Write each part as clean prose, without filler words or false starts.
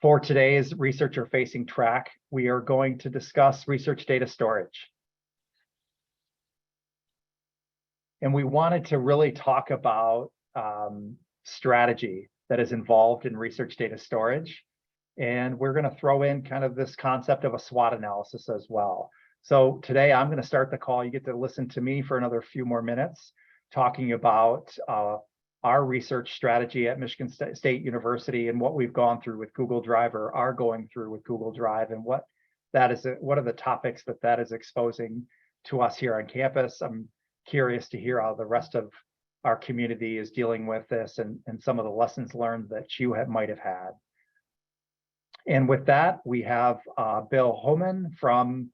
For today's researcher-facing track, we are going to discuss research data storage. And we wanted to really talk about strategy that is involved in research data storage. And we're going to throw in kind of this concept of a SWOT analysis as well. So today I'm going to start the call. You get to listen to me for another few more minutes talking about our research strategy at Michigan State University and what we've gone through with Google Drive or are going through with Google Drive and what are the topics that is exposing to us here on campus. I'm curious to hear how the rest of our community is dealing with this and some of the lessons learned that you might have had. And with that, we have Bill Homan from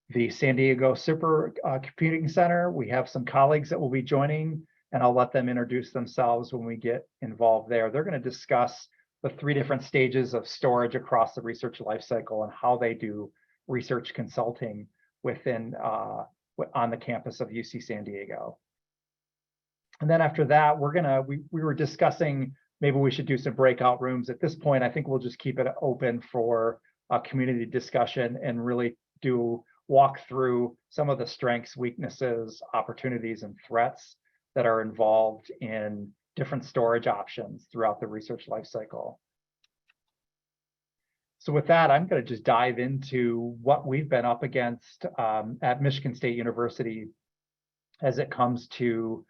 the San Diego Supercomputer Center. We have some colleagues that will be joining, and I'll let them introduce themselves when we get involved there. They're going to discuss the 3 different stages of storage across the research lifecycle and how they do research consulting within on the campus of UC San Diego. And then after that, we were discussing maybe we should do some breakout rooms. At this point, I think we'll just keep it open for a community discussion and really walk through some of the strengths, weaknesses, opportunities, and threats that are involved in different storage options throughout the research lifecycle. So with that, I'm going to just dive into what we've been up against at Michigan State University as it comes to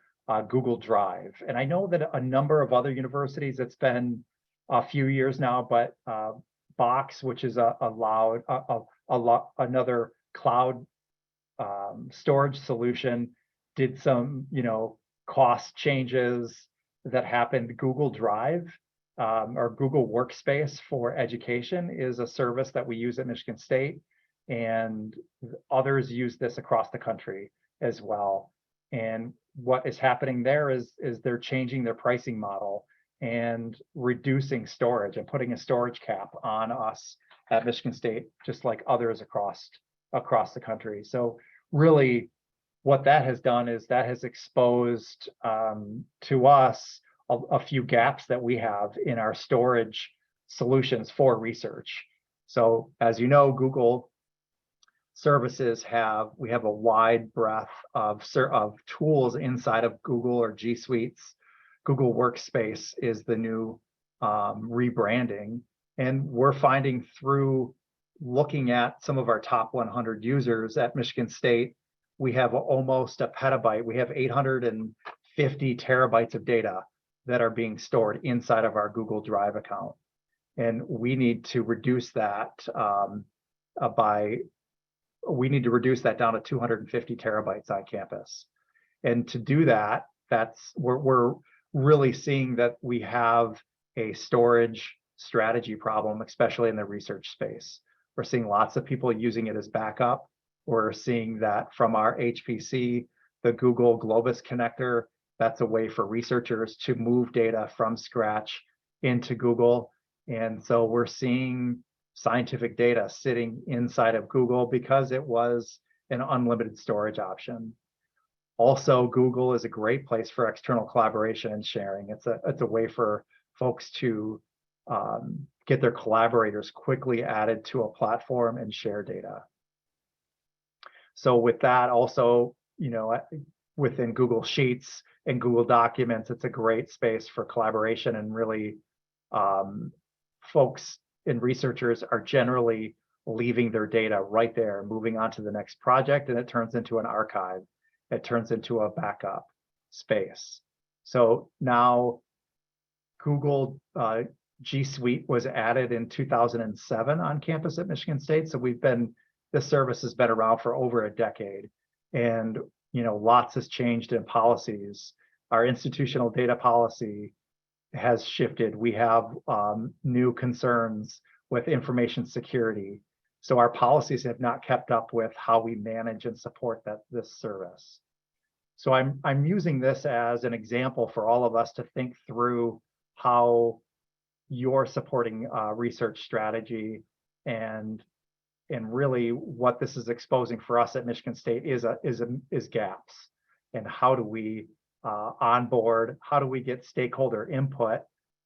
Google Drive. And I know that a number of other universities, it's been a few years now, but Box, which is another cloud storage solution, did some cost changes that happened. Google Drive or Google Workspace for Education is a service that we use at Michigan State, and others use this across the country as well. And what is happening there is they're changing their pricing model and reducing storage and putting a storage cap on us at Michigan State, just like others across the country. So really what that has done is that has exposed to us a few gaps that we have in our storage solutions for research. So as you know, Google services we have a wide breadth of tools inside of Google or G Suites. Google Workspace is the new rebranding, and we're finding through looking at some of our top 100 users at Michigan State, we have almost a petabyte. We have 850 terabytes of data that are being stored inside of our Google Drive account, and we need to reduce that down to 250 terabytes on campus. And to do that, we're really seeing that we have a storage strategy problem, especially in the research space. We're seeing lots of people using it as backup. We're seeing that from our HPC, the Google Globus connector, that's a way for researchers to move data from scratch into Google. And so we're seeing scientific data sitting inside of Google because it was an unlimited storage option. Also, Google is a great place for external collaboration and sharing. It's a way for folks to get their collaborators quickly added to a platform and share data. So with that, also, within Google Sheets and Google Documents, it's a great space for collaboration, and really folks and researchers are generally leaving their data right there, moving on to the next project, and it turns into an archive. It turns into a backup space. So now Google G Suite was added in 2007 on campus at Michigan State. So this service has been around for over a decade, and lots has changed in policies. Our institutional data policy has shifted. We have new concerns with information security. So our policies have not kept up with how we manage and support this service. So I'm using this as an example for all of us to think through how you're supporting research strategy, and really what this is exposing for us at Michigan State is gaps. And how do we onboard? How do we get stakeholder input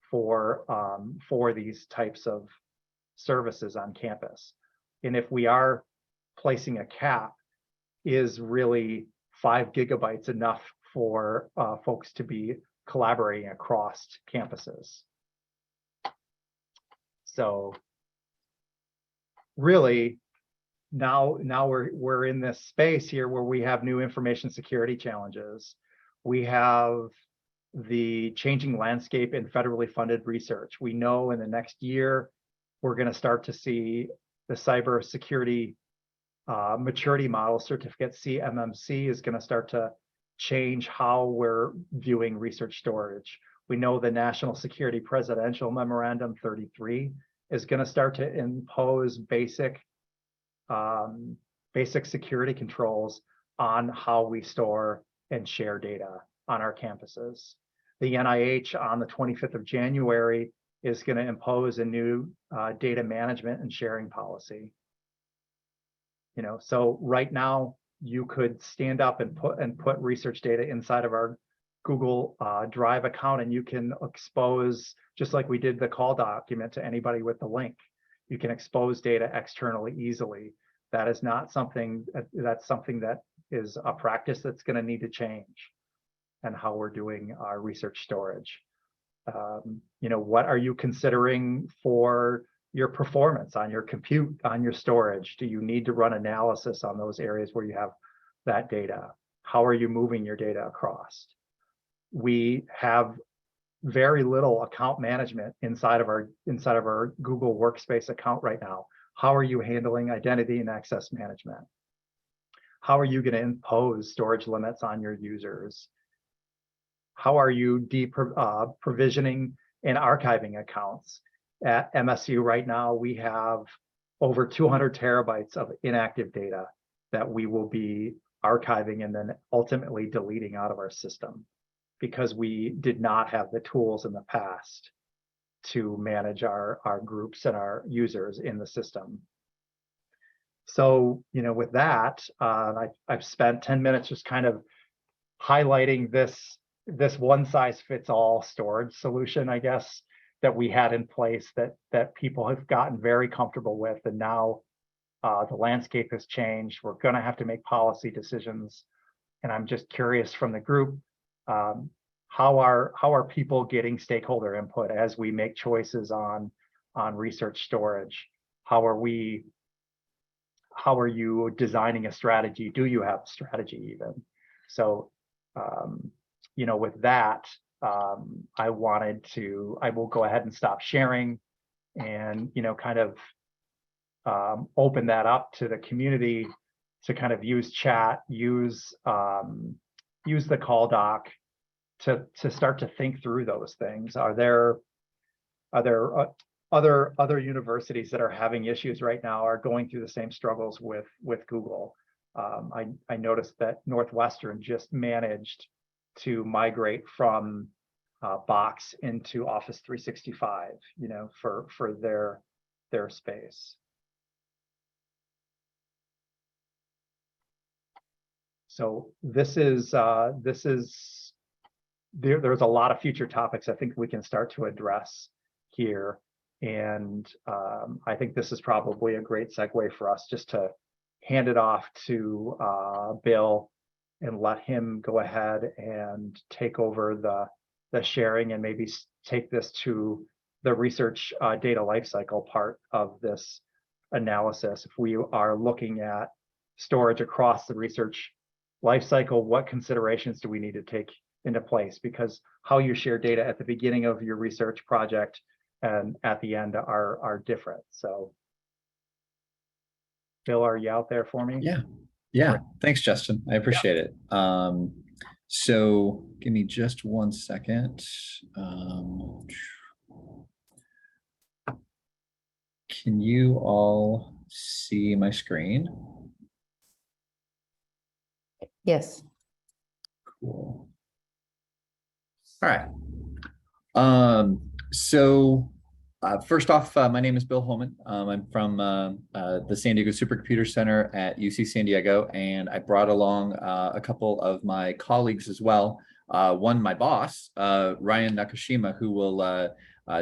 for these types of services on campus. And if we are placing a cap, is really 5 gigabytes enough for folks to be collaborating across campuses? So really, now we're in this space here where we have new information security challenges. We have the changing landscape in federally funded research. We know in the next year, we're going to start to see the cybersecurity maturity model certificate, CMMC, is going to start to change how we're viewing research storage. We know the National Security Presidential Memorandum 33 is going to start to impose basic security controls on how we store and share data on our campuses. The NIH on the 25th of January is going to impose a new data management and sharing policy. You know, so right now you could stand up and put research data inside of our Google Drive account, and you can expose, just like we did the call document, to anybody with the link. You can expose data externally easily. That is not something, that's something that is a practice that's going to need to change, and how we're doing our research storage. You know, what are you considering for your performance on your compute, on your storage? Do you need to run analysis on those areas where you have that data? How are you moving your data across? We have very little account management inside of our Google Workspace account right now. How are you handling identity and access management? How are you going to impose storage limits on your users? How are you provisioning and archiving accounts? At MSU right now, we have over 200 terabytes of inactive data that we will be archiving and then ultimately deleting out of our system, because we did not have the tools in the past to manage our groups and our users in the system. So, you know, with that, I've spent 10 minutes just kind of highlighting this one-size-fits-all storage solution, I guess, that we had in place that people have gotten very comfortable with, and now the landscape has changed. We're going to have to make policy decisions, and I'm just curious from the group, how are people getting stakeholder input as we make choices on research storage? How are you designing a strategy? Do you have a strategy even? So, you know, with that, I will go ahead and stop sharing, and, you know, kind of open that up to the community to kind of use chat, use the call doc to start to think through those things. Are there other universities that are having issues right now, are going through the same struggles with Google? I noticed that Northwestern just managed to migrate from Box into Office 365, you know, for their space. So there's a lot of future topics I think we can start to address here, and I think this is probably a great segue for us just to hand it off to Bill and let him go ahead and take over the sharing, and maybe take this to the research data lifecycle part of this analysis. If we are looking at storage across the research lifecycle, what considerations do we need to take into place? Because how you share data at the beginning of your research project and at the end are different. So, Bill, are you out there for me? Yeah. Thanks, Justin. I appreciate it. So give me just 1 second. Can you all see my screen? Yes. Cool. All right. First off, my name is Bill Homan. I'm from the San Diego Supercomputer Center at UC San Diego, and I brought along a couple of my colleagues as well. One, my boss, Ryan Nakashima, who will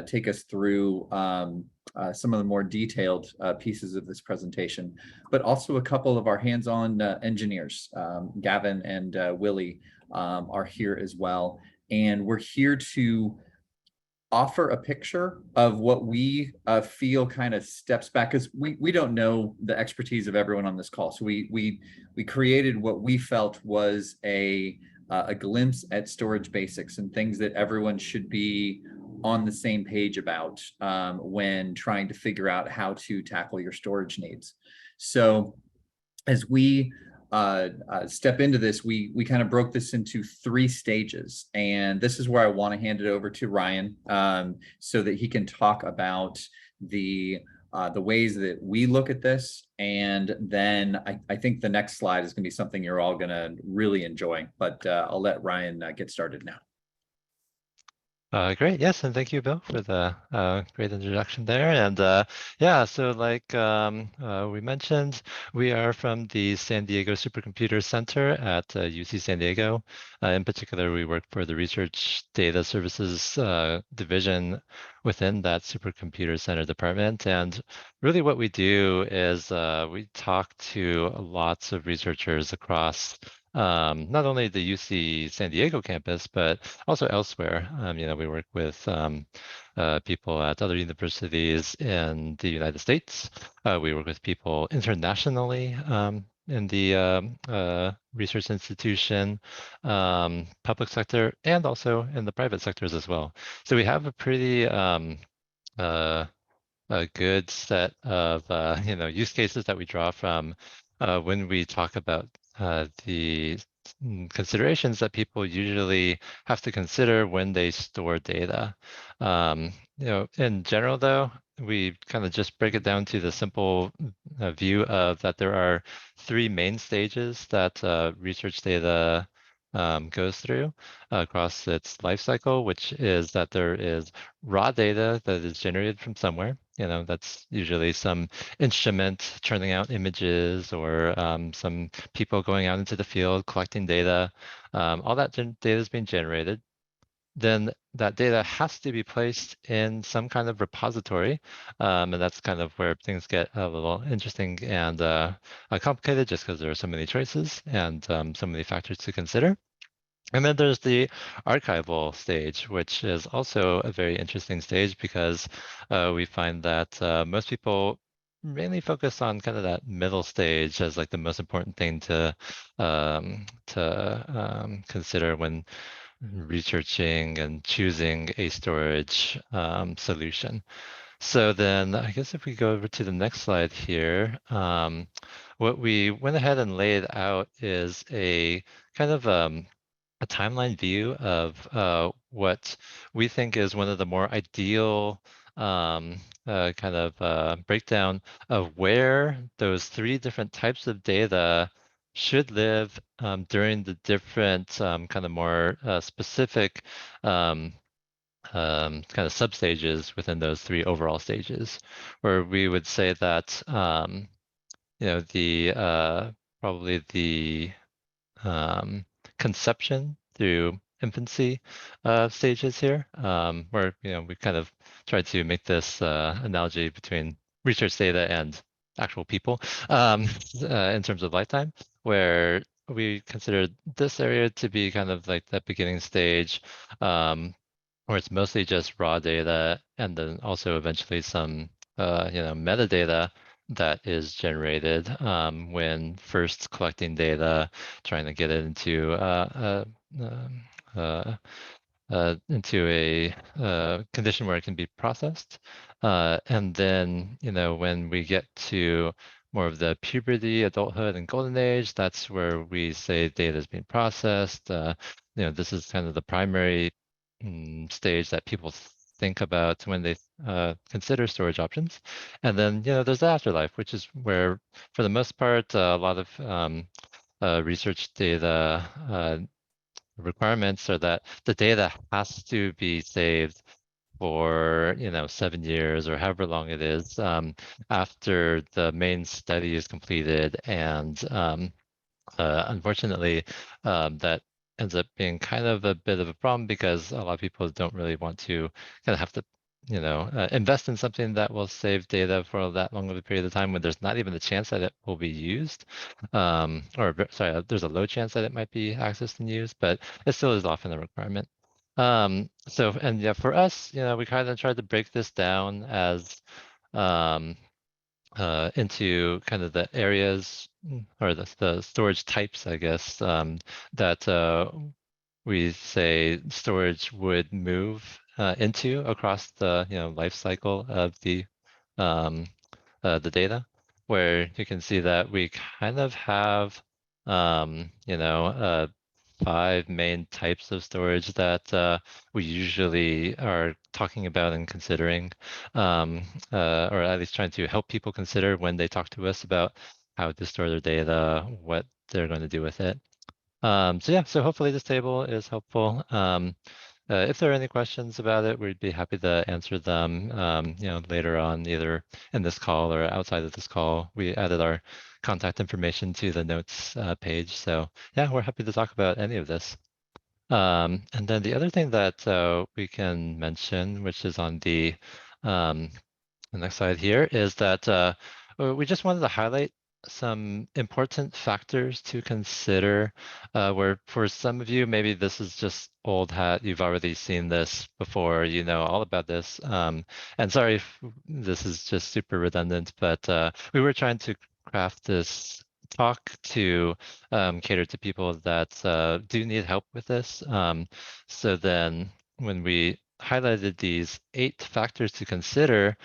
take us through some of the more detailed pieces of this presentation, but also a couple of our hands-on engineers, Gavin and Willie, are here as well. And we're here to offer a picture of what we feel kind of steps back, because we don't know the expertise of everyone on this call. So we created what we felt was a glimpse at storage basics and things that everyone should be on the same page about when trying to figure out how to tackle your storage needs. So as we step into this, we kind of broke this into 3 stages, and this is where I want to hand it over to Ryan so that he can talk about the ways that we look at this, and then I think the next slide is going to be something you're all going to really enjoy. But I'll let Ryan get started now. Great, yes, and thank you, Bill, for the great introduction there. And yeah, so like we mentioned, we are from the San Diego Supercomputer Center at UC San Diego. In particular, we work for the Research Data Services division within that Supercomputer Center department. And really what we do is we talk to lots of researchers across not only the UC San Diego campus, but also elsewhere. We work with people at other universities in the United States. We work with people internationally in the research institution, public sector, and also in the private sectors as well. So we have a pretty a good set of use cases that we draw from when we talk about the considerations that people usually have to consider when they store data. In general, though, we kind of just break it down to the simple view of that there are 3 main stages that research data goes through across its life cycle, which is that there is raw data that is generated from somewhere. That's usually some instrument churning out images, or some people going out into the field collecting data. All that data is being generated. Then that data has to be placed in some kind of repository. And that's kind of where things get a little interesting and complicated, just because there are so many choices and so many factors to consider. And then there's the archival stage, which is also a very interesting stage, because we find that most people mainly focus on kind of that middle stage as like the most important thing to consider when researching and choosing a storage solution. So then I guess if we go over to the next slide here, what we went ahead and laid out is a kind of a timeline view of what we think is one of the more ideal breakdown of where those 3 different types of data should live during the different kind of more specific kind of substages within those 3 overall stages, where we would say that probably the conception through infancy stages here, where we kind of tried to make this analogy between research data and actual people in terms of lifetime, where we considered this area to be kind of like that beginning stage, where it's mostly just raw data, and then also eventually some metadata that is generated when first collecting data, trying to get it into a condition where it can be processed. And then, when we get to more of the puberty, adulthood, and golden age, that's where we say data is being processed. This is kind of the primary stage that people think about when they consider storage options. And then, there's the afterlife, which is where, for the most part, a lot of research data requirements are that the data has to be saved for 7 years or however long it is after the main study is completed. And unfortunately, that ends up being kind of a bit of a problem, because a lot of people don't really want to kind of have to invest in something that will save data for that long of a period of time when there's not even a chance that it will be used, sorry, there's a low chance that it might be accessed and used, but it still is often a requirement. And yeah, for us, we kind of tried to break this down as into kind of the areas or the storage types, I guess, that we say storage would move into across the life cycle of the data, where you can see that we kind of have 5 main types of storage that we usually are talking about and considering, or at least trying to help people consider when they talk to us about how to store their data, what they're going to do with it. So yeah, so hopefully this table is helpful. If there are any questions about it, we'd be happy to answer them, later on, either in this call or outside of this call. We added our contact information to the notes page. So yeah, we're happy to talk about any of this. And then the other thing that we can mention, which is on the next slide here, is that we just wanted to highlight some important factors to consider, where for some of you, maybe this is just old hat. You've already seen this before, you know all about this. And sorry if this is just super redundant, but we were trying to craft this talk to cater to people that do need help with this. So then when we highlighted these 8 factors to consider,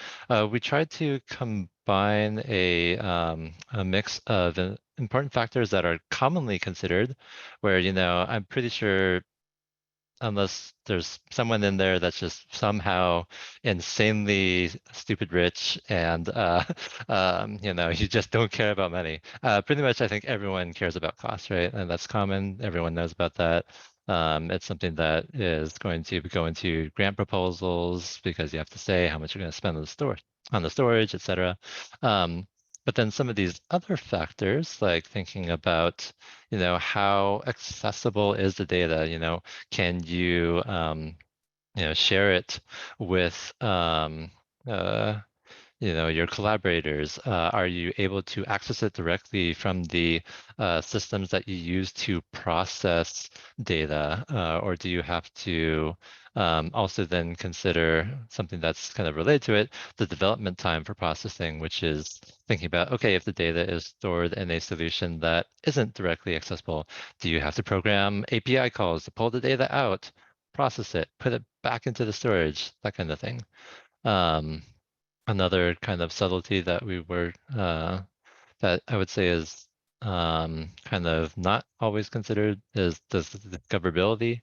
we tried to combine a mix of important factors that are commonly considered, where, I'm pretty sure, unless there's someone in there that's just somehow insanely stupid rich and you just don't care about money. Pretty much, I think everyone cares about cost, right? And that's common. Everyone knows about that. It's something that is going to go into grant proposals because you have to say how much you're going to spend on the storage, et cetera. But then some of these other factors, like thinking about, how accessible is the data? Can you, share it with, your collaborators? Are you able to access it directly from the systems that you use to process data? Or do you have to also then consider something that's kind of related to it, the development time for processing, which is thinking about, okay, if the data is stored in a solution that isn't directly accessible, do you have to program API calls to pull the data out, process it, put it back into the storage, that kind of thing? Another kind of subtlety that we were that I would say is kind of not always considered is the discoverability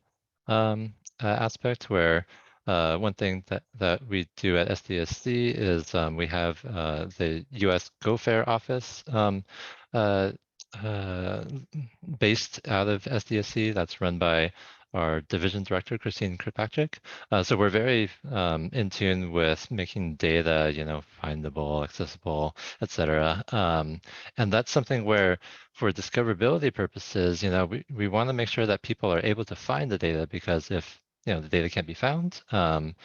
aspect, where one thing that we do at SDSC is we have the US Go Fair office uh, based out of SDSC, that's run by our division director, Christine Kirkpatrick. So we're very in tune with making data, findable, accessible, et cetera. And that's something where, for discoverability purposes, we want to make sure that people are able to find the data, because if the data can't be found and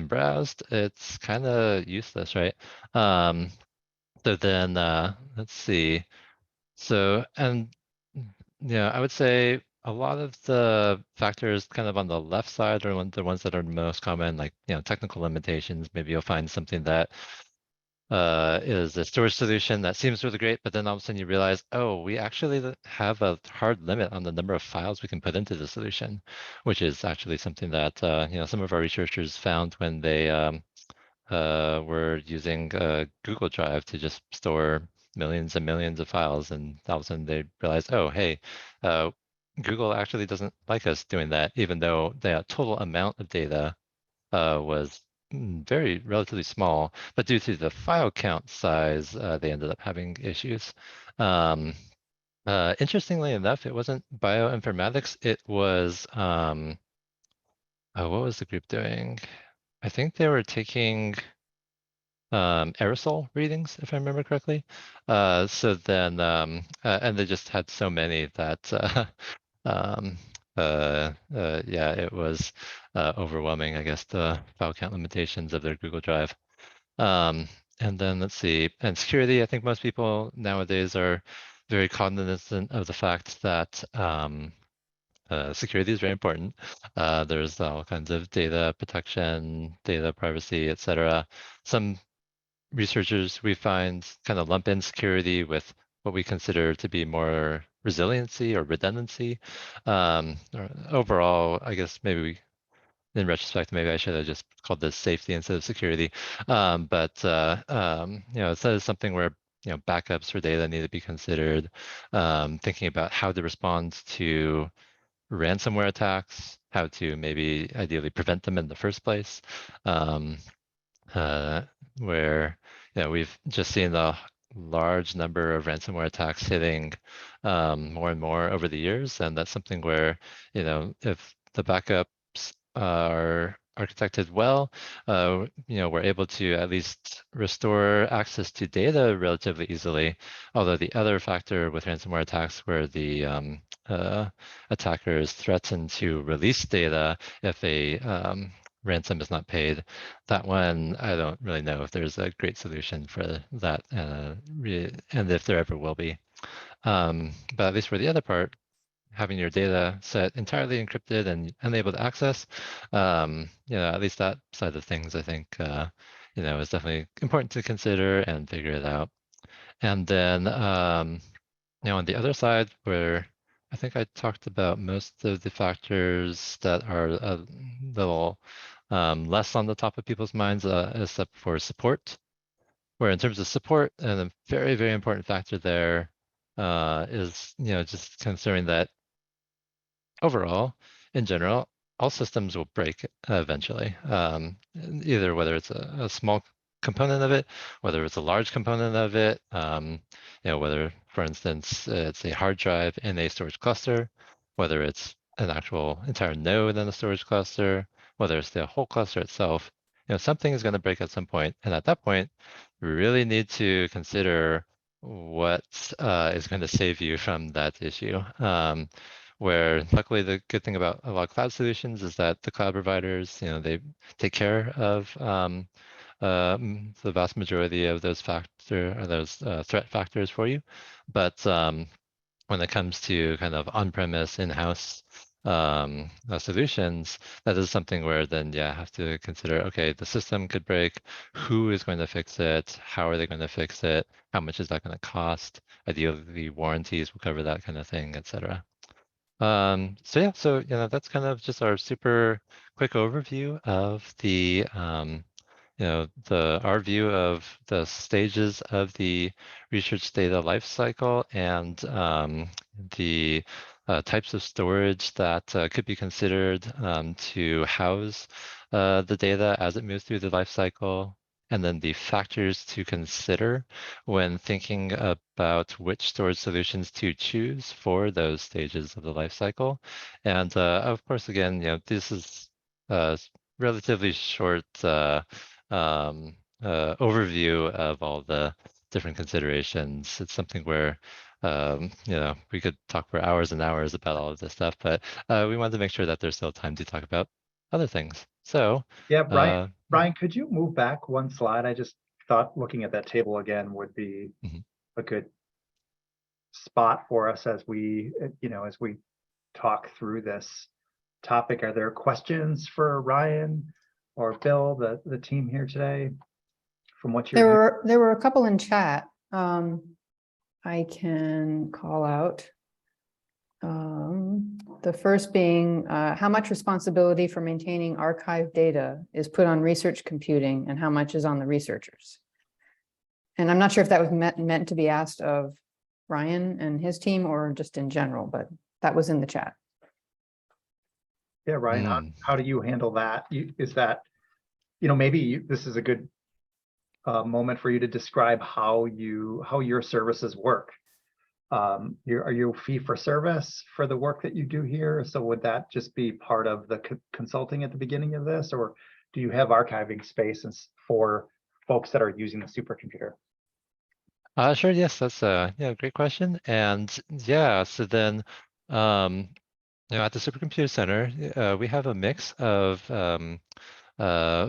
browsed, it's kind of useless, right? So then let's see. So, and I would say a lot of the factors kind of on the left side are the ones that are most common, like, technical limitations. Maybe you'll find something that is a storage solution that seems really great, but then all of a sudden you realize, oh, we actually have a hard limit on the number of files we can put into the solution, which is actually something that, some of our researchers found when they were using Google Drive to just store millions and millions of files, and all of a sudden they realized, oh, hey, Google actually doesn't like us doing that, even though the total amount of data was very relatively small, but due to the file count size, they ended up having issues. Interestingly enough, it wasn't bioinformatics, it was, what was the group doing? I think they were taking aerosol readings, if I remember correctly. So then, and they just had so many that yeah, it was overwhelming, I guess, the file count limitations of their Google Drive. And then let's see, and security, I think most people nowadays are very cognizant of the fact that security is very important. There's all kinds of data protection, data privacy, etc. Some researchers we find kind of lump in security with what we consider to be more resiliency or redundancy. Or overall, I guess maybe in retrospect, maybe I should have just called this safety instead of security. It says something where backups for data need to be considered. Thinking about how to respond to ransomware attacks, how to maybe ideally prevent them in the first place. Where we've just seen a large number of ransomware attacks hitting more and more over the years, and that's something where if the backups are architected well, we're able to at least restore access to data relatively easily. Although the other factor with ransomware attacks where the attackers threaten to release data if a ransom is not paid, that one, I don't really know if there's a great solution for that, and if there ever will be. But at least for the other part, having your data set entirely encrypted and unable to access, at least that side of things, I think, is definitely important to consider and figure it out. And then, on the other side, where I think I talked about most of the factors that are a little less on the top of people's minds, except for support, where in terms of support, and a very, very important factor there is, just considering that overall, in general, all systems will break eventually, either whether it's a small component of it, whether it's a large component of it, whether, for instance, it's a hard drive in a storage cluster, whether it's an actual entire node in a storage cluster, whether it's the whole cluster itself, something is going to break at some point. And at that point, we really need to consider what is going to save you from that issue. Where luckily the good thing about a lot of cloud solutions is that the cloud providers, they take care of the vast majority of those threat factors for you. But when it comes to kind of on-premise, in-house solutions, that is something where then, have to consider, okay, the system could break, who is going to fix it, how are they going to fix it, how much is that going to cost, ideally warranties will cover that kind of thing, etc. So that's kind of just our super quick overview of the our view of the stages of the research data lifecycle and the types of storage that could be considered to house the data as it moves through the lifecycle, and then the factors to consider when thinking about which storage solutions to choose for those stages of the lifecycle. And of course, again, this is a relatively short overview of all the different considerations. It's something where we could talk for hours and hours about all of this stuff, but we wanted to make sure that there's still time to talk about other things. So yeah, Brian, could you move back one slide? I just thought looking at that table again would be a good spot for us as we talk through this topic. Are there questions for Ryan or Bill, the team here today, from what you're there were a couple in chat. I can call out. The first being, how much responsibility for maintaining archived data is put on research computing and how much is on the researchers? And I'm not sure if that was meant to be asked of Ryan and his team or just in general, but that was in the chat. Yeah, Ryan, how do you handle that? Is that, maybe this is a good moment for you to describe how your services work. Are you fee for service for the work that you do here? So would that just be part of the consulting at the beginning of this, or do you have archiving spaces for folks that are using the supercomputer? Sure. Yes, that's a great question. And so then at the Supercomputer Center, we have a mix of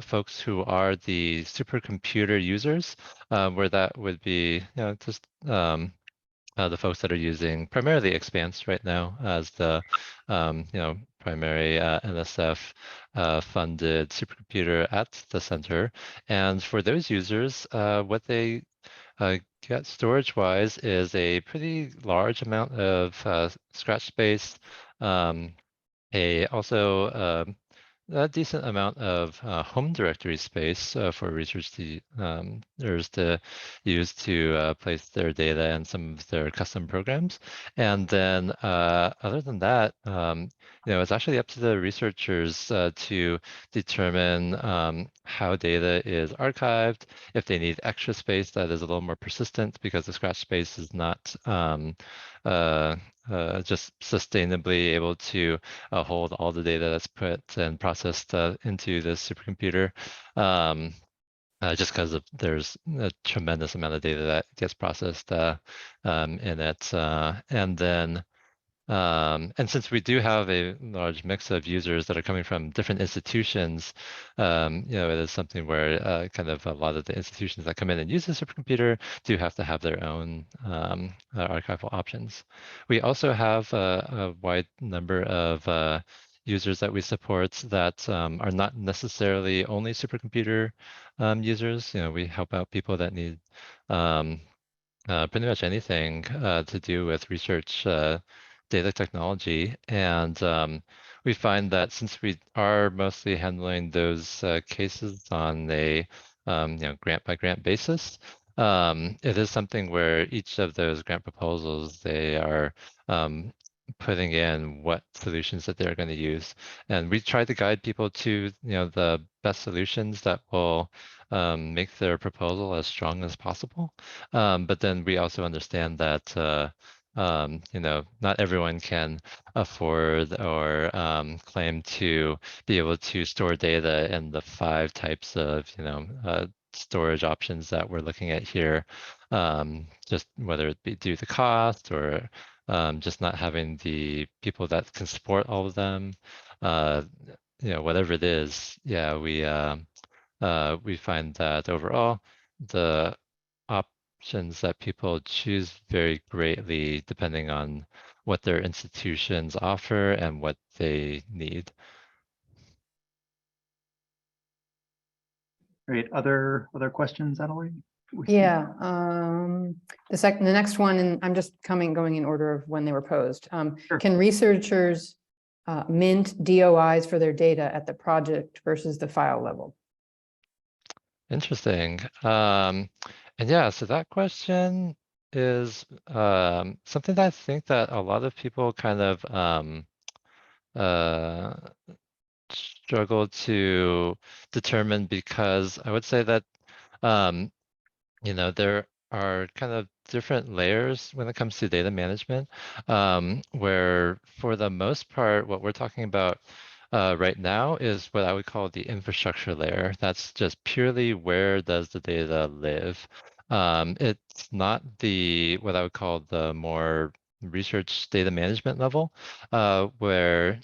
folks who are the supercomputer users, where that would be just the folks that are using primarily Expanse right now as the primary NSF funded supercomputer at the center. And for those users, what they get storage-wise is a pretty large amount of scratch space, a decent amount of home directory space for researchers to use to place their data and some of their custom programs. And then other than that, it's actually up to the researchers to determine how data is archived, if they need extra space that is a little more persistent because the scratch space is not just sustainably able to hold all the data that's put and processed into the supercomputer, just because there's a tremendous amount of data that gets processed in it. And then, and since we do have a large mix of users that are coming from different institutions, it is something where kind of a lot of the institutions that come in and use the supercomputer do have to have their own archival options. We also have a wide number of users that we support that are not necessarily only supercomputer users. We help out people that need pretty much anything to do with research data technology. And we find that since we are mostly handling those cases on a grant by grant basis, it is something where each of those grant proposals, they are putting in what solutions that they're going to use. And we try to guide people to the best solutions that will make their proposal as strong as possible. But then we also understand that not everyone can afford or claim to be able to store data in the 5 types of storage options that we're looking at here, just whether it be due to cost or just not having the people that can support all of them, whatever it is. Yeah, we find that overall the options that people choose vary greatly depending on what their institutions offer and what they need. Great. Other questions, Emily? Yeah. The next one, and I'm just going in order of when they were posed. Sure. Can researchers mint DOIs for their data at the project versus the file level? Interesting. And yeah, so that question is something that I think that a lot of people kind of struggle to determine, because I would say that there are kind of different layers when it comes to data management, where for the most part, what we're talking about right now is what I would call the infrastructure layer. That's just purely where does the data live. It's not what I would call the more research data management level, where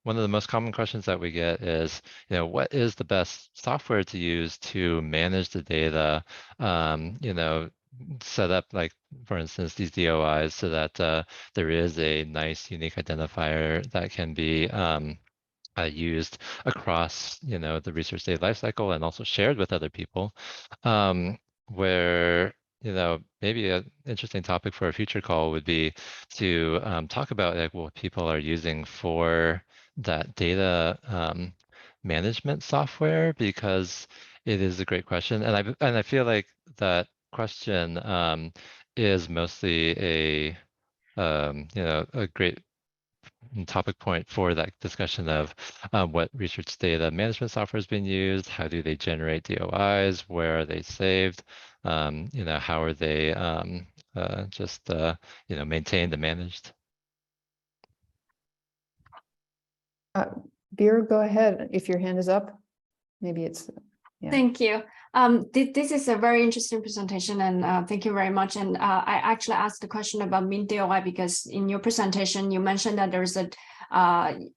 one of the most common questions that we get is, what is the best software to use to manage the data, set up, like, for instance, these DOIs so that there is a nice unique identifier that can be used across, the research data lifecycle and also shared with other people, where maybe an interesting topic for a future call would be to talk about like what people are using for that data management software, because it is a great question, and I feel like that question is mostly a a great topic point for that discussion of what research data management software is being used, how do they generate DOIs, where are they saved, how are they maintained and managed. Veer, go ahead if your hand is up. Maybe it's, yeah. Thank you. This is a very interesting presentation, and thank you very much. And I actually asked the question about mean DOI because in your presentation you mentioned that there's a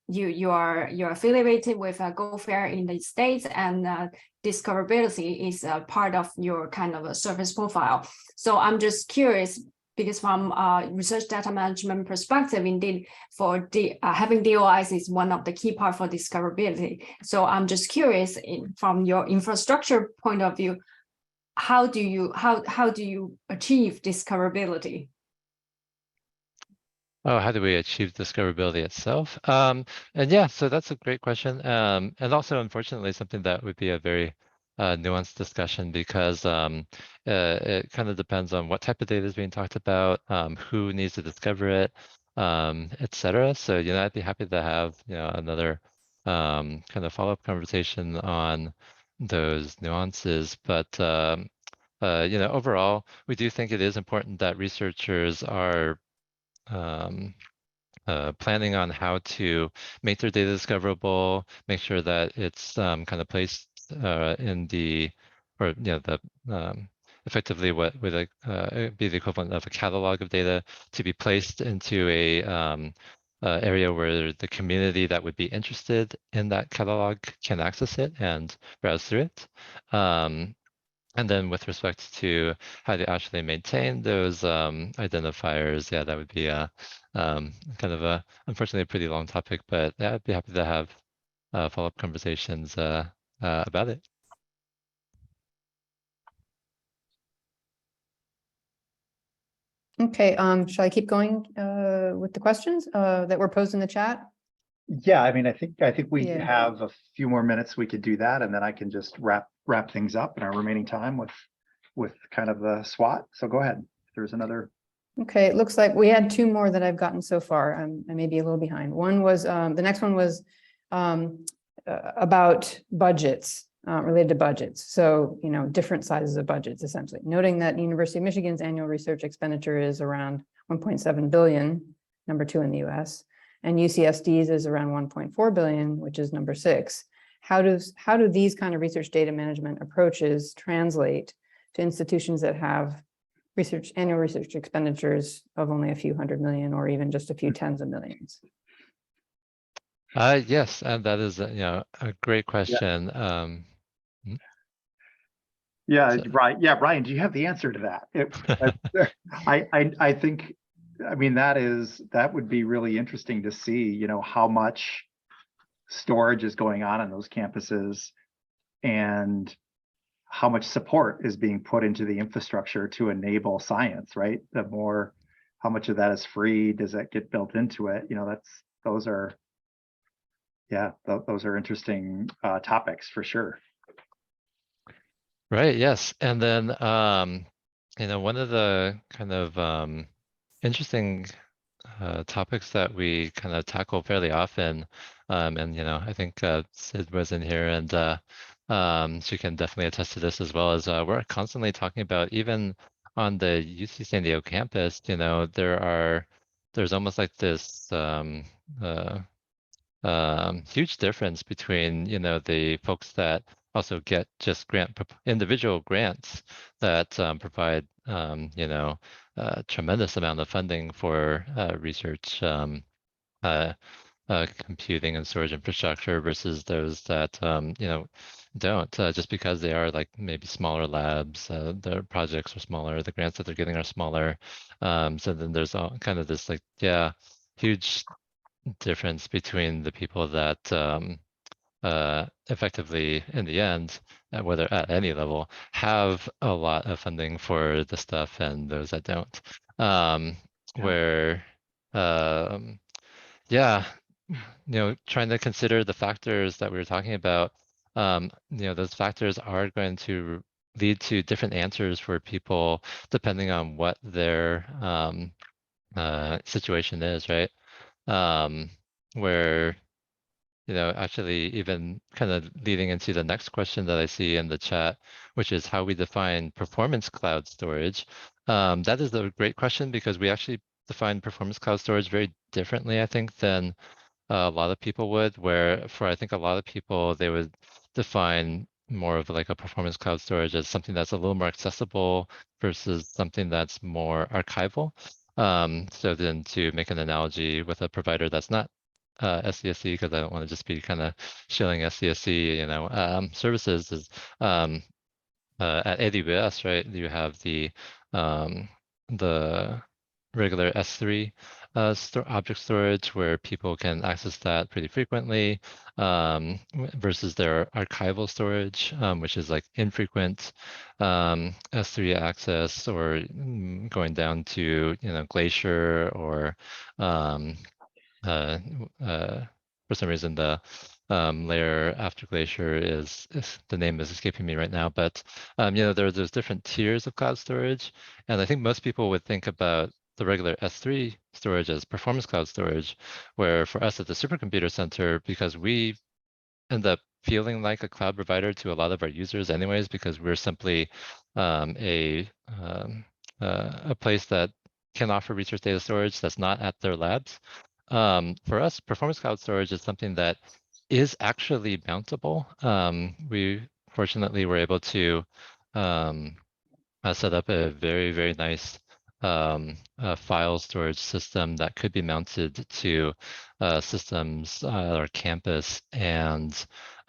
you're affiliated with a Go Fair in the States, and discoverability is a part of your kind of a service profile. So I'm just curious, because from research data management perspective, indeed, for having DOIs is one of the key part for discoverability. So I'm just curious, from your infrastructure point of view, how do you achieve discoverability? Oh, how do we achieve discoverability itself? And yeah, so that's a great question. And also, unfortunately, something that would be a very nuanced discussion, because it kind of depends on what type of data is being talked about, who needs to discover it, et cetera. So, I'd be happy to have, another kind of follow-up conversation on those nuances. But, overall, we do think it is important that researchers are planning on how to make their data discoverable, make sure that it's kind of placed in the, or the effectively what would be the equivalent of a catalog of data to be placed into a area where the community that would be interested in that catalog can access it and browse through it. And then with respect to how to actually maintain those identifiers, yeah, that would be kind of unfortunately a pretty long topic, but yeah, I'd be happy to have follow-up conversations about it. Okay, shall I keep going with the questions that were posed in the chat? Yeah, I mean, I think we Yeah. have a few more minutes we could do that, and then I can just wrap things up in our remaining time with kind of the SWOT. So go ahead. There's another. Okay, it looks like we had two more that I've gotten so far. I may be a little behind. One was the next one was about budgets, related to budgets. So, different sizes of budgets, essentially. Noting that University of Michigan's annual research expenditure is around 1.7 billion, number 2 in the US, and UCSD's is around 1.4 billion, which is number 6. How do these kind of research data management approaches translate to institutions that have annual research expenditures of only a few hundred million or even just a few tens of millions? Yes, and that is a great question. Yeah, So- right. Yeah, Ryan, do you have the answer to that? I think, I mean, that would be really interesting to see, how much storage is going on in those campuses and how much support is being put into the infrastructure to enable science, right? How much of that is free? Does that get built into it? Those are interesting topics for sure. Right, yes. And then, one of the kind of interesting topics that we kind of tackle fairly often, and I think Sid was in here, and she can definitely attest to this as well, as we're constantly talking about, even on the UC San Diego campus, there's almost like this huge difference between the folks that also get just individual grants that provide tremendous amount of funding for research computing and storage infrastructure versus those that don't, just because they are like maybe smaller labs, their projects are smaller, the grants that they're getting are smaller. So then there's all kind of this huge difference between the people that effectively, in the end, whether at any level, have a lot of funding for the stuff and those that don't. Where, trying to consider the factors that we were talking about, those factors are going to lead to different answers for people depending on what their situation is, right? Where, actually even kind of leading into the next question that I see in the chat, which is how we define performance cloud storage. That is a great question, because we actually define performance cloud storage very differently, I think, than a lot of people would, where for I think a lot of people, they would define more of like a performance cloud storage as something that's a little more accessible versus something that's more archival. So then to make an analogy with a provider that's not SDSC, because I don't want to just be kind of shilling SDSC, services is at AWS, right? You have the regular S3 object storage where people can access that pretty frequently, versus their archival storage, which is like infrequent S3 access, or going down to Glacier, or for some reason the layer after Glacier is the name is escaping me right now, but there's different tiers of cloud storage, and I think most people would think about the regular S3 storage as performance cloud storage, where for us at the Supercomputer Center, because we end up feeling like a cloud provider to a lot of our users anyways, because we're simply a place that can offer research data storage that's not at their labs. For us, performance cloud storage is something that is actually mountable. We fortunately were able to set up a very, very nice file storage system that could be mounted to systems at our campus. And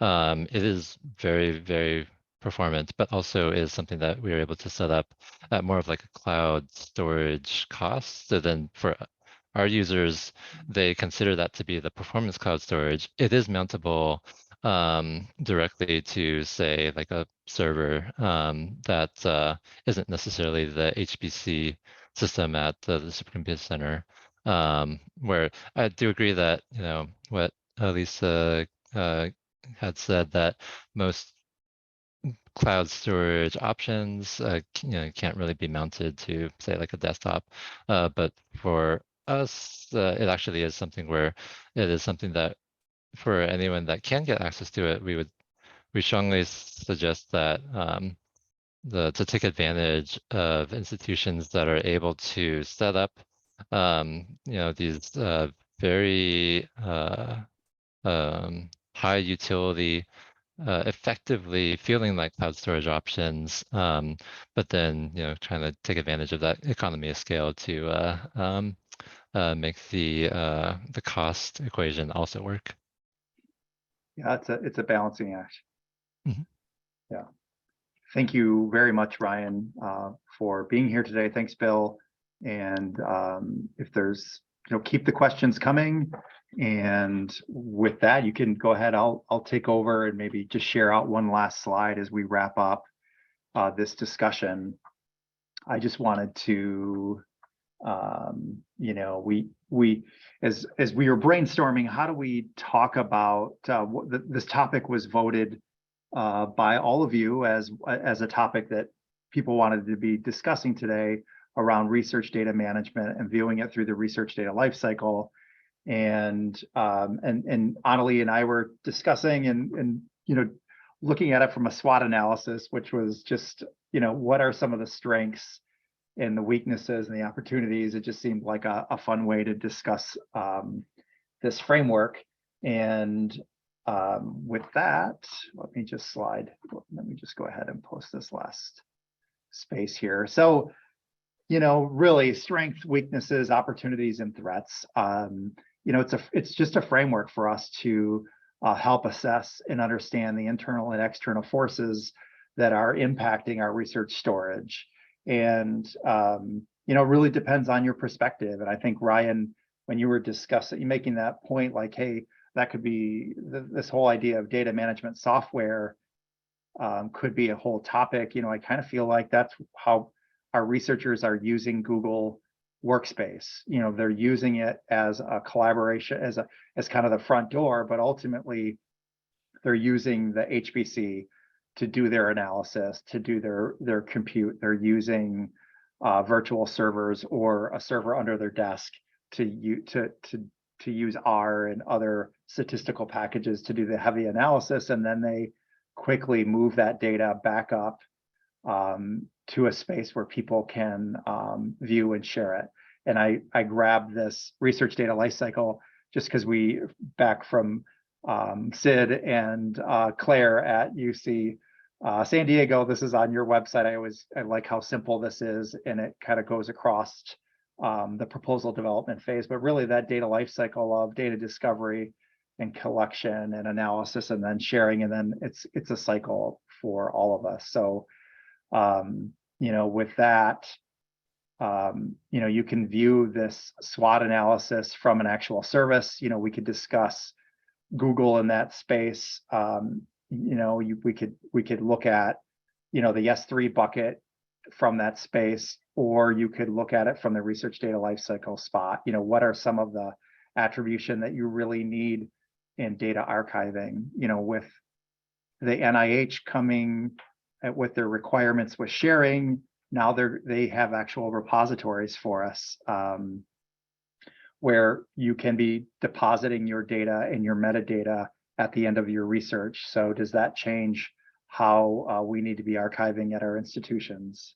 it is very, very performant, but also is something that we were able to set up at more of like a cloud storage cost. So then for our users, they consider that to be the performance cloud storage. It is mountable directly to, say, like a server that isn't necessarily the HPC system at the Supercomputer Center. Where I do agree that, what Lisa had said, that most cloud storage options can't really be mounted to, say, like a desktop, but for us it actually is something where it is something that for anyone that can get access to it, we strongly suggest that to take advantage of institutions that are able to set up these very high utility, effectively feeling like cloud storage options, but then trying to take advantage of that economy of scale to make the cost equation also work. Yeah, it's a balancing act. Mhm. Yeah. Thank you very much, Ryan, for being here today. Thanks, Bill. And if there's, keep the questions coming. And with that, you can go ahead. I'll take over and maybe just share out one last slide as we wrap up this discussion. I just wanted to, we as we were brainstorming, how do we talk about this topic was voted by all of you as a topic that people wanted to be discussing today around research data management and viewing it through the research data lifecycle. And Annalie and I were discussing and looking at it from a SWOT analysis, which was just what are some of the strengths and the weaknesses and the opportunities. It just seemed like a fun way to discuss this framework. And with that, let me just go ahead and post this last space here. So, really strengths, weaknesses, opportunities, and threats. It's just a framework for us to help assess and understand the internal and external forces that are impacting our research storage. And it really depends on your perspective. And I think, Ryan, when you were making that point, like, hey, that could be this whole idea of data management software could be a whole topic. I kind of feel like that's how our researchers are using Google Workspace. They're using it as a collaboration, as kind of the front door, but ultimately they're using the HPC to do their analysis, to do their compute. They're using virtual servers or a server under their desk to use R and other statistical packages to do the heavy analysis, and then they quickly move that data back up to a space where people can view and share it. And I grabbed this research data lifecycle just because back from Sid and Claire at UC San Diego, this is on your website. I like how simple this is, and it kind of goes across the proposal development phase, but really that data lifecycle of data discovery and collection and analysis and then sharing, and then it's a cycle for all of us. So, you know, with that, you know, you can view this SWOT analysis from an actual service. You know, we could discuss Google in that space. You know, we could look at, you know, the S3 bucket from that space, or you could look at it from the research data lifecycle spot. You know, what are some of the attribution that you really need in data archiving? You know, with the NIH coming with their requirements with sharing, now they have actual repositories for us, where you can be depositing your data and your metadata at the end of your research. So does that change how we need to be archiving at our institutions?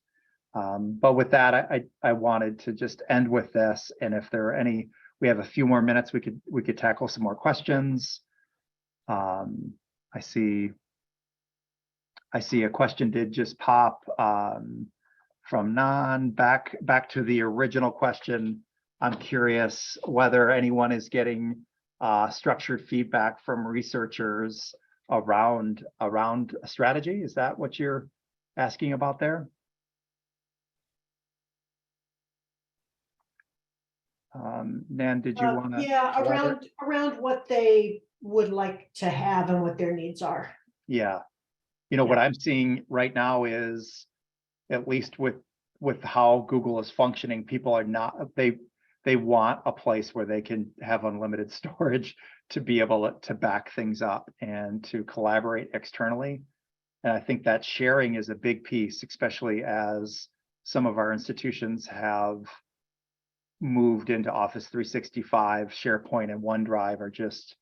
But with that, I wanted to just end with this. And if there are any, we have a few more minutes, we could tackle some more questions. I see a question did just pop from Nan. Back to the original question. I'm curious whether anyone is getting structured feedback from researchers around a strategy. Is that what you're asking about there? Nan, did you want to? Yeah, around what they would like to have and what their needs are. Yeah, you know, what I'm seeing right now is, at least with how Google is functioning, people are not, they want a place where they can have unlimited storage to be able to back things up and to collaborate externally. And I think that sharing is a big piece, especially as some of our institutions have moved into Office 365. SharePoint and OneDrive are just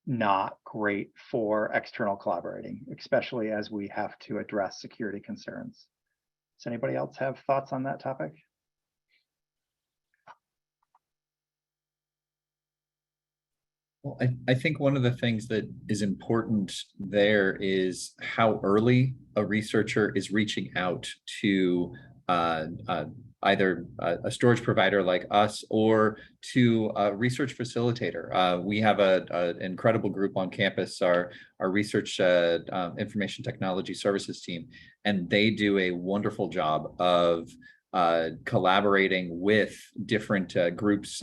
not great for external collaborating, especially as we have to address security concerns. Does anybody else have thoughts on that topic? Well, I think one of the things that is important there is how early a researcher is reaching out to either a storage provider like us or to a research facilitator. We have an incredible group on campus, our research information technology services team, and they do a wonderful job of collaborating with different groups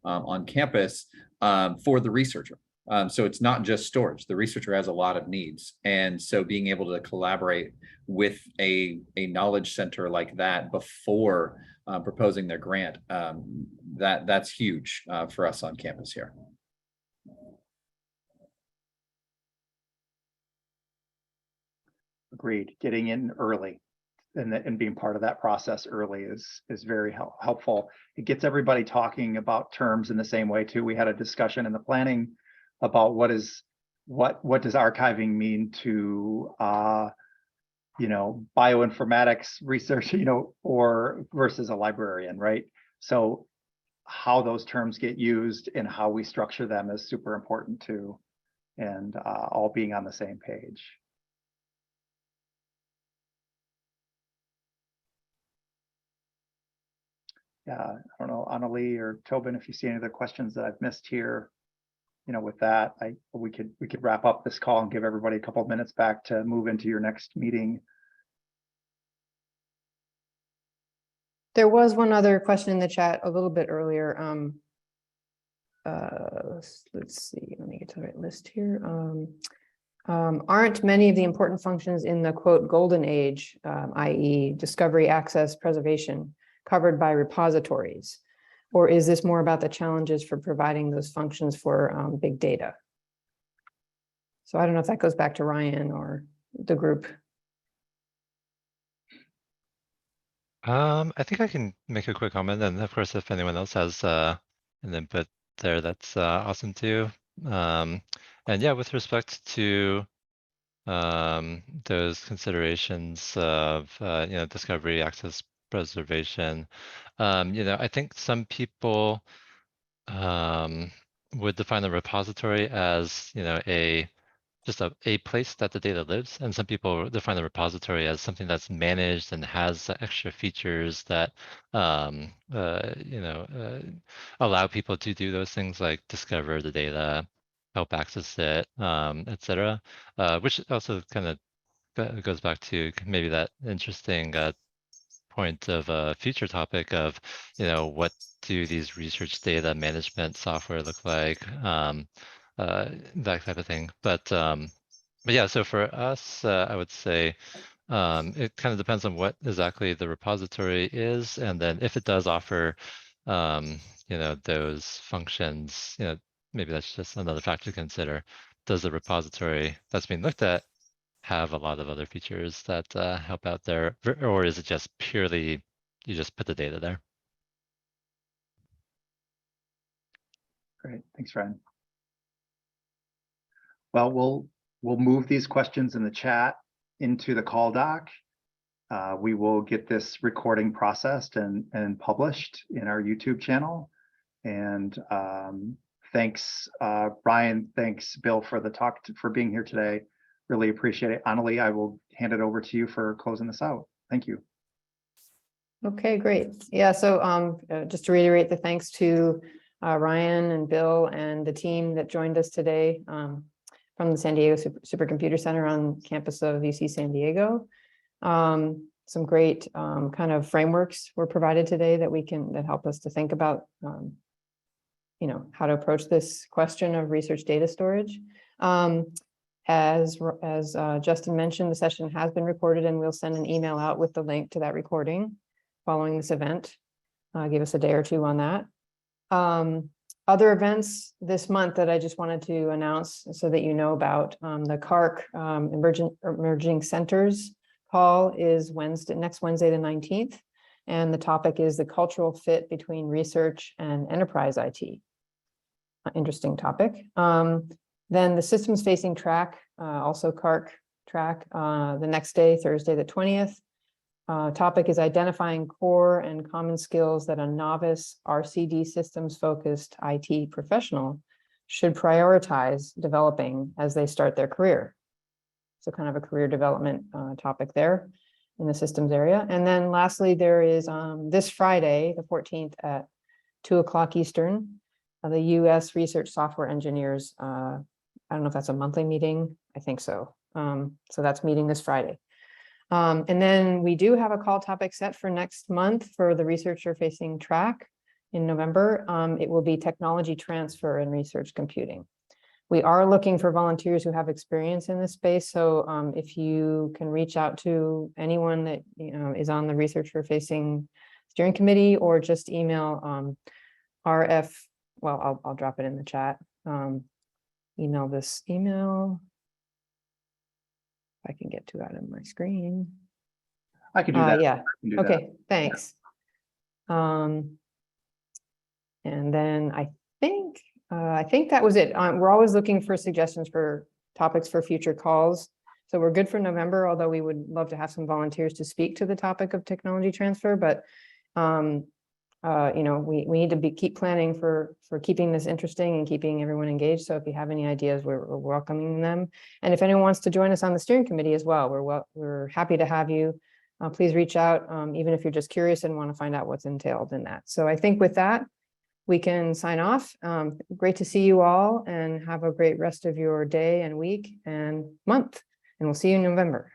on campus for the researcher. So it's not just storage. The researcher has a lot of needs. And so being able to collaborate with a knowledge center like that before proposing their grant, that's huge for us on campus here. Agreed. Getting in early and being part of that process early is very helpful. It gets everybody talking about terms in the same way too. We had a discussion in the planning about what does archiving mean to you know, bioinformatics research, you know, or versus a librarian, right? So how those terms get used and how we structure them is super important too, and all being on the same page. Yeah, I don't know, Annalie or Tobin, if you see any other questions that I've missed here. You know, with that, we could wrap up this call and give everybody a couple of minutes back to move into your next meeting. There was one other question in the chat a little bit earlier. Let's see, let me get to the right list here. Aren't many of the important functions in the quote golden age, i.e. discovery, access, preservation, covered by repositories? Or is this more about the challenges for providing those functions for big data? So I don't know if that goes back to Ryan or the group. I think I can make a quick comment, and of course, if anyone else has an input there, that's awesome too. And yeah, with respect to those considerations of you know, discovery, access, preservation, you know, I think some people would define a repository as, you know, a just a place that the data lives. And some people define the repository as something that's managed and has extra features that allow people to do those things like discover the data, help access it, etc. Which also kind of goes back to maybe that interesting point of a future topic of, what do these research data management software look like, that type of thing. But yeah, so for us, I would say it kind of depends on what exactly the repository is, and then if it does offer, those functions, maybe that's just another factor to consider. Does the repository that's being looked at have a lot of other features that help out there, or is it just purely you just put the data there? Great, thanks, Ryan. Well, we'll move these questions in the chat into the call doc. We will get this recording processed and published in our YouTube channel. And thanks, Ryan. Thanks, Bill, for the talk, for being here today. Really appreciate it. Annalie, I will hand it over to you for closing this out. Thank you. Okay, great. Yeah, so just to reiterate the thanks to Ryan and Bill and the team that joined us today from the San Diego Supercomputer Center on campus of UC San Diego. Some great kind of frameworks were provided today that help us to think about how to approach this question of research data storage. As Justin mentioned, the session has been recorded, and we'll send an email out with the link to that recording following this event. Give us a day or two on that. Other events this month that I just wanted to announce so that you know about, the CaRC Emerging Centers call is next Wednesday the 19th, and the topic is the cultural fit between research and enterprise IT. Interesting topic. Then the systems facing track, also CaRC track, the next day, Thursday the 20th. Topic is identifying core and common skills that a novice RCD systems focused IT professional should prioritize developing as they start their career. So kind of a career development topic there in the systems area. And then lastly, there is this Friday, the 14th at 2:00 Eastern, the US Research Software Engineers, I don't know if that's a monthly meeting. I think so. So that's meeting this Friday. And then we do have a call topic set for next month for the researcher facing track in November. It will be technology transfer in research computing. We are looking for volunteers who have experience in this space. So if you can reach out to anyone that is on the researcher facing steering committee, or just email RF. Well, I'll drop it in the chat. Email this email. If I can get to that on my screen. I can do that. Yeah. Do okay. that. Thanks. And then I think that was it. We're always looking for suggestions for topics for future calls. So we're good for November, although we would love to have some volunteers to speak to the topic of technology transfer. But we need to keep planning for keeping this interesting and keeping everyone engaged. So if you have any ideas, we're welcoming them. And if anyone wants to join us on the steering committee as well, we're happy to have you. Please reach out, even if you're just curious and want to find out what's entailed in that. So I think with that, we can sign off. Great to see you all, and have a great rest of your day and week and month. And we'll see you in November.